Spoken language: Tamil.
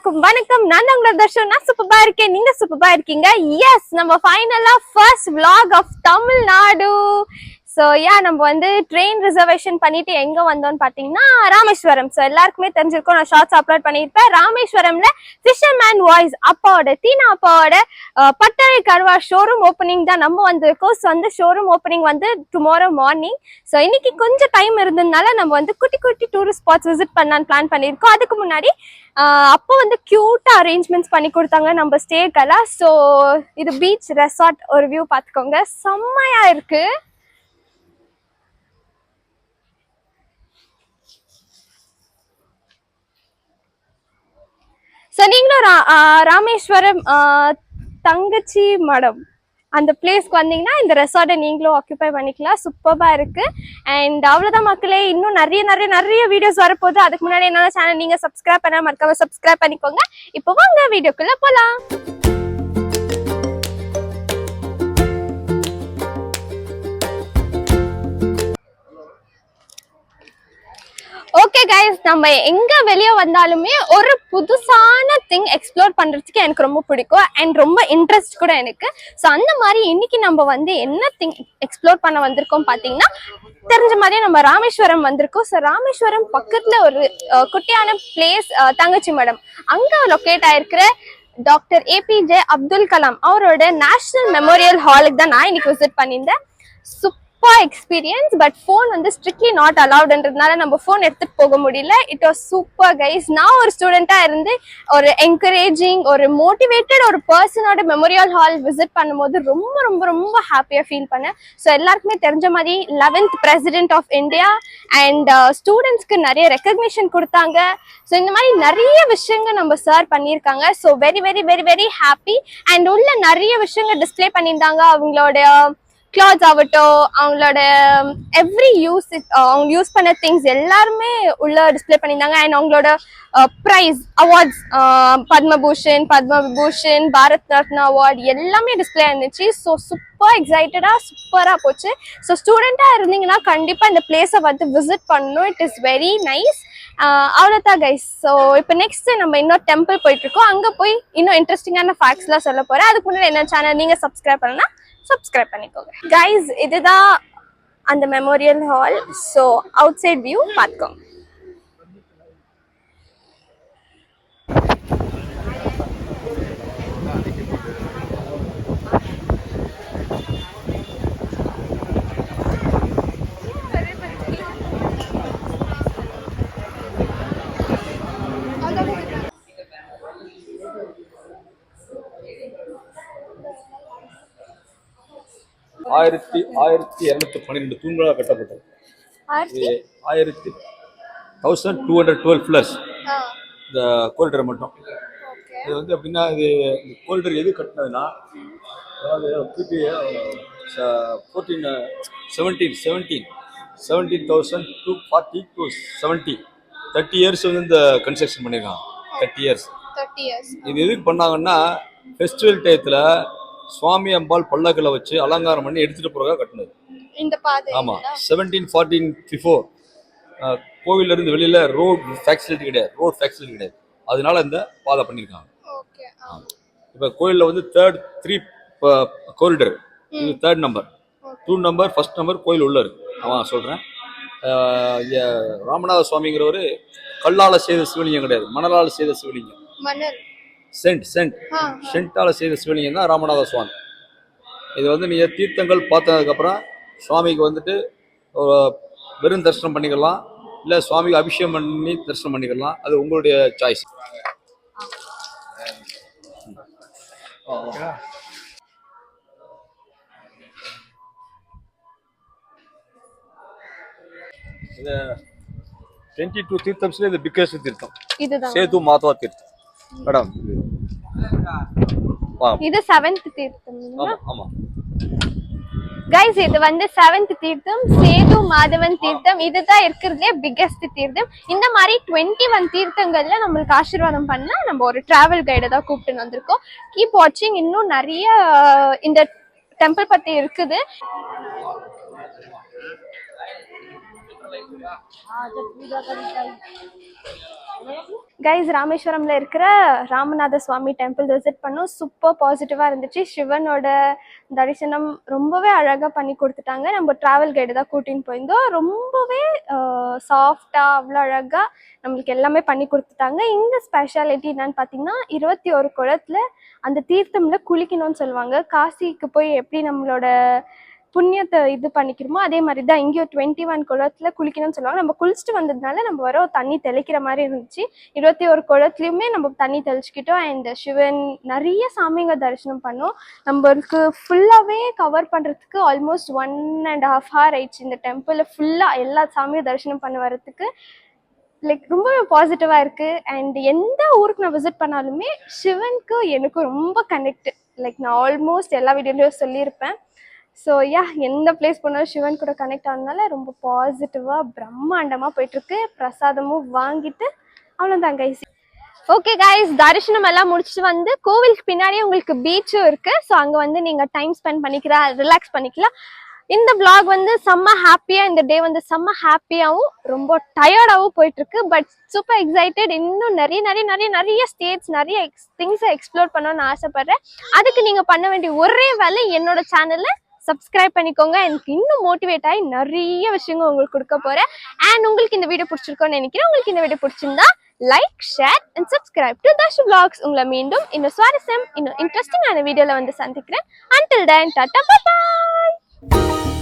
எல்லாருக்கும் வணக்கம். நான் உங்களோட தர்ஷன். நான் சூப்பரா இருக்கேன், நீங்க சூப்பரா இருக்கீங்க. எஸ், நம்ம ஃபைனலா first vlog of Tamil Nadu. So நம்ம வந்து ட்ரெயின் ரிசர்வேஷன் பண்ணிட்டு எங்க வந்தோம்னு பாத்தீங்கன்னா ராமேஸ்வரம். ஸோ எல்லாருக்குமே தெரிஞ்சிருக்கும், நான் ஷார்ட்ஸ் அப்லோட் பண்ணியிருப்பேன். ராமேஸ்வரம்ல ஃபிஷர்மேன் வாய்ஸ் அப்பாவோட தீனா அப்பாவோட பட்டறை கருவா ஷோரூம் ஓப்பனிங் தான் நம்ம வந்திருக்கோம். ஸோ அந்த ஷோரூம் ஓப்பனிங் வந்து டுமாரோ மார்னிங். ஸோ இன்னைக்கு கொஞ்சம் டைம் இருந்ததுனால நம்ம வந்து குட்டி குட்டி டூரிஸ்ட் ஸ்பாட்ஸ் விசிட் பண்ணலான்னு பிளான் பண்ணியிருக்கோம். அதுக்கு முன்னாடி அப்போ வந்து கியூட்டா அரேஞ்ச்மெண்ட்ஸ் பண்ணி கொடுத்தாங்க நம்ம ஸ்டேக்கெல்லாம். ஸோ இது பீச் ரெசார்ட் ஒரு வியூ பார்த்துக்கோங்க, செம்மையா இருக்கு. ஸோ நீங்களும் ராமேஸ்வரம் தங்கச்சி மடம் அந்த பிளேஸ்க்கு வந்தீங்கன்னா இந்த ரெசார்ட்டை நீங்களும் ஆக்குபை பண்ணிக்கலாம். சூப்பரா இருக்கு. அண்ட் அவ்வளோதான் மக்களே, இன்னும் நிறைய நிறைய நிறைய வீடியோஸ் வரப்போகுது. அதுக்கு முன்னாடி என்னோட சேனல் நீங்க சப்ஸ்கிரைப் பண்ண மறக்காம சப்ஸ்கிரைப் பண்ணிக்கோங்க. இப்போ வாங்க வீடியோக்குள்ள போலாம். ஓகே கைஸ், நம்ம எங்க வெளியே வந்தாலுமே ஒரு புதுசான திங் எக்ஸ்ப்ளோர் பண்றதுக்கு எனக்கு ரொம்ப பிடிக்கும் அண்ட் ரொம்ப இன்ட்ரெஸ்ட் கூட எனக்கு. ஸோ அந்த மாதிரி இன்னைக்கு நம்ம வந்து என்ன திங் எக்ஸ்ப்ளோர் பண்ண வந்திருக்கோம் பாத்தீங்கன்னா, தெரிஞ்ச மாதிரியே நம்ம ராமேஸ்வரம் வந்திருக்கோம். ஸோ ராமேஸ்வரம் பக்கத்துல ஒரு குட்டியான பிளேஸ் தங்கச்சி மடம். அங்க லொக்கேட் ஆயிருக்கிற டாக்டர் APJ அப்துல் கலாம் அவரோட நேஷனல் மெமோரியல் ஹாலுக்கு தான் நான் இன்னைக்கு விசிட் பண்ணியிருந்தேன். எக்ஸ்பீரியன்ஸ். பட் போன் வந்து ஸ்ட்ரிக்ட்லி நாட் அலவுட்ன்றதுனால நம்ம போன் எடுத்துட்டு போக முடியல. It was super guys. நான் ஒரு ஸ்டூடெண்டா இருந்து ஒரு என்கரேஜிங் ஒரு மோட்டிவேட்டட் ஒரு பர்சனோட மெமோரியல் ஹால் விசிட் பண்ணும்போது ரொம்ப ரொம்ப ரொம்ப ஹாப்பியா ஃபீல் பண்ணேன். ஸோ எல்லாருக்குமே தெரிஞ்ச மாதிரி 11th president of India and ஸ்டூடெண்ட்ஸ்க்கு நிறைய ரெக்கக்னிஷன் கொடுத்தாங்க. ஸோ இந்த மாதிரி நிறைய விஷயங்கள் நம்ம சார் பண்ணியிருக்காங்க. So very very very very happy. And உள்ள நிறைய விஷயங்கள் டிஸ்பிளே பண்ணியிருந்தாங்க. அவங்களோட கிளாத்ஸ் ஆகட்டும், அவங்களோட எவ்ரி அவங்க யூஸ் பண்ண திங்ஸ் எல்லாருமே உள்ள டிஸ்பிளே பண்ணியிருந்தாங்க. அண்ட் அவங்களோட prize awards, Padma Bhushan, Bharat Ratna award எல்லாமே டிஸ்பிளே இருந்துச்சு. ஸோ சூப்பர் எக்ஸைட்டடா சூப்பரா போச்சு. ஸோ ஸ்டூடெண்டா இருந்தீங்கன்னா கண்டிப்பா இந்த பிளேஸை வந்து விசிட் பண்ணணும். It is very nice. அவ்வளோதான் கைஸ். ஸோ இப்போ நெக்ஸ்ட் நம்ம இன்னொரு டெம்பிள் போயிட்டு இருக்கோம். அங்கே போய் இன்னும் இன்ட்ரெஸ்டிங்கான ஃபேக்ட்ஸ்லாம் சொல்ல போறேன். அதுக்கு முன்னாடி என்ன சேனல் நீங்க சப்ஸ்கிரைப் பண்ணனா சப்ஸ்கிரைப் பண்ணிக்கோங்க கைஸ். இதுதான் அந்த memorial hall. So outside view பார்த்துக்கோங்க. ஆயிரத்தி 1212 தூண்களாக கட்டப்பட்டது. 1212 ஃபிளர்ஸ் இந்த கோரிடர் மட்டும். இது வந்து அப்படின்னா இது கோரிடர் எது கட்டினதுன்னா, அதாவது கிபி 17,240 to 70 30 இயர்ஸ் வந்து இந்த கன்ஸ்ட்ரக்ஷன் பண்ணியிருக்காங்க. 30 இயர்ஸ். இது எதுக்கு பண்ணாங்கன்னா, ஃபெஸ்டிவல் டயத்தில் சுவாமி அம்பாள் பல்லக்கில் வச்சு அலங்காரம் பண்ணி எடுத்துட்டு போறதா கட்டினது இந்த பாதை. ஆமா, 1714 கோவில்ல இருந்து வெளியில ரோட் ஃபேசிலிட்டி கிடையாது. அதனால இந்த பாதை பண்ணிருக்காங்க. இப்ப கோயில்ல வந்து 3 கோரிடர். இது 3rd number, 2 number, 1st number கோயில் உள்ள இருக்கு. சொல்றேன். ராமநாத சுவாமிங்கிறவரு கல்லால செய்த சிவலிங்கம் கிடையாது, மணலால செய்த சிவலிங்கம். சென்டால செய்த சிவலிங்கம் தான் ராமநாத சுவாமி. இது வந்து நீங்க தீர்த்தங்கள் பார்த்ததுக்கு அப்புறம் சுவாமிக்கு வந்துட்டு வெறும் தரிசனம் பண்ணிக்கலாம், இல்ல சுவாமிக்கு அபிஷேகம் பண்ணி தரிசனம் பண்ணிக்கலாம். அது உங்களுடைய சாய்ஸ். இது 22 தீர்த்தம்ஸ்ல இது பிக்கஸ்ட் தீர்த்தம். சேது மாதவா தீர்த்தம் மேடம். இது 7th தீர்த்தம். ஆமா கைஸ், இது வந்து 7th தீர்த்தம், சேது மாதவன் தீர்த்தம். இதுதான் இருக்கிறதுலே பிக்கெஸ்ட் தீர்த்தம். இந்த மாதிரி 21 தீர்த்தங்கள்ல நம்மளுக்கு ஆசீர்வாதம் பண்ணா நம்ம ஒரு டிராவல் கைடை தான் கூப்பிட்டு வந்திருக்கோம். கீப் வாட்சிங். இன்னும் நிறைய இந்த டெம்பிள் பத்தி இருக்குது. கைஸ், ராமேஸ்வரம்ல இருக்கிற ராமநாத சுவாமி டெம்பிள் விசிட் பண்ணோம். சூப்பர் பாசிட்டிவா இருந்துச்சு. சிவனோட தரிசனம் ரொம்பவே அழகா பண்ணி கொடுத்துட்டாங்க. நம்ம டிராவல் கைடு தான் கூட்டின்னு போயிருந்தோம். ரொம்பவே சாஃப்டா அவ்வளோ அழகா நம்மளுக்கு எல்லாமே பண்ணி கொடுத்துட்டாங்க. இங்க ஸ்பெஷாலிட்டி என்னன்னு பார்த்தீங்கன்னா, 21 குளத்துல அந்த தீர்த்தம்ல குளிக்கணும்னு சொல்லுவாங்க. காசிக்கு போய் எப்படி நம்மளோட புண்ணியத்தை இது பண்ணிக்கிறோமோ அதே மாதிரி தான் இங்கேயும் 21 குளத்துல குளிக்கணும்னு சொல்லுவாங்க. நம்ம குளிச்சுட்டு வந்ததுனால நம்ம வர தண்ணி தெளிக்கிற மாதிரி இருந்துச்சு. 21 குளத்துலையுமே நம்ம தண்ணி தெளிச்சுக்கிட்டோம். அண்ட் சிவன் நிறைய சாமிங்க தரிசனம் பண்ணோம். நம்மளுக்கு ஃபுல்லாகவே கவர் பண்ணுறதுக்கு ஆல்மோஸ்ட் 1.5 hour ஆயிடுச்சு. இந்த டெம்பிளில் ஃபுல்லாக எல்லா சாமியும் தரிசனம் பண்ண வரதுக்கு லைக் ரொம்பவே பாசிட்டிவாக இருக்குது. அண்ட் எந்த ஊருக்கு நான் விசிட் பண்ணாலுமே சிவனுக்கு எனக்கும் ரொம்ப கனெக்ட். லைக் நான் ஆல்மோஸ்ட் எல்லா வீடியோலையும் சொல்லியிருப்பேன். ஸோ எந்த பிளேஸ் போனாலும் சிவன் கூட கனெக்ட் ஆனதுனால ரொம்ப பாசிட்டிவாக பிரம்மாண்டமாக போயிட்டுருக்கு. பிரசாதமும் வாங்கிட்டு அவ்வளோதான் கைஸ். ஓகே கைஸ், தரிசனம் எல்லாம் முடிச்சுட்டு வந்து கோவிலுக்கு பின்னாடியே உங்களுக்கு பீச்சும் இருக்குது. ஸோ அங்கே வந்து நீங்கள் டைம் ஸ்பெண்ட் பண்ணிக்கலாம், ரிலாக்ஸ் பண்ணிக்கலாம். இந்த vlog வந்து செம்ம ஹாப்பியாக, இந்த டே வந்து செம்ம ஹாப்பியாகவும் ரொம்ப டயர்டாகவும் போயிட்டுருக்கு. But super excited. இன்னும் நிறைய நிறைய நிறைய நிறைய ஸ்டேட்ஸ், நிறைய திங்ஸை எக்ஸ்ப்ளோர் பண்ணணும்னு ஆசைப்பட்றேன். அதுக்கு நீங்கள் பண்ண வேண்டிய ஒரே வேலை என்னோட சேனலில் சப்ஸ்கிரைப் பண்ணிக்கோங்க. எனக்கு இன்னும் மோட்டிவேட் ஆகி நிறைய விஷயங்கள் உங்களுக்கு கொடுக்க போகிறேன். அண்ட் உங்களுக்கு இந்த வீடியோ பிடிச்சிருக்கோன்னு நினைக்கிறேன். உங்களுக்கு இந்த வீடியோ பிடிச்சிருந்தா like, share and subscribe to Dharshu vlogs. உங்களை மீண்டும் இன்னும் சுவாரஸ்யம், இன்னும் இன்ட்ரெஸ்டிங்கான வீடியோவில் வந்து சந்திக்கிறேன். Until then, Tata, bye bye.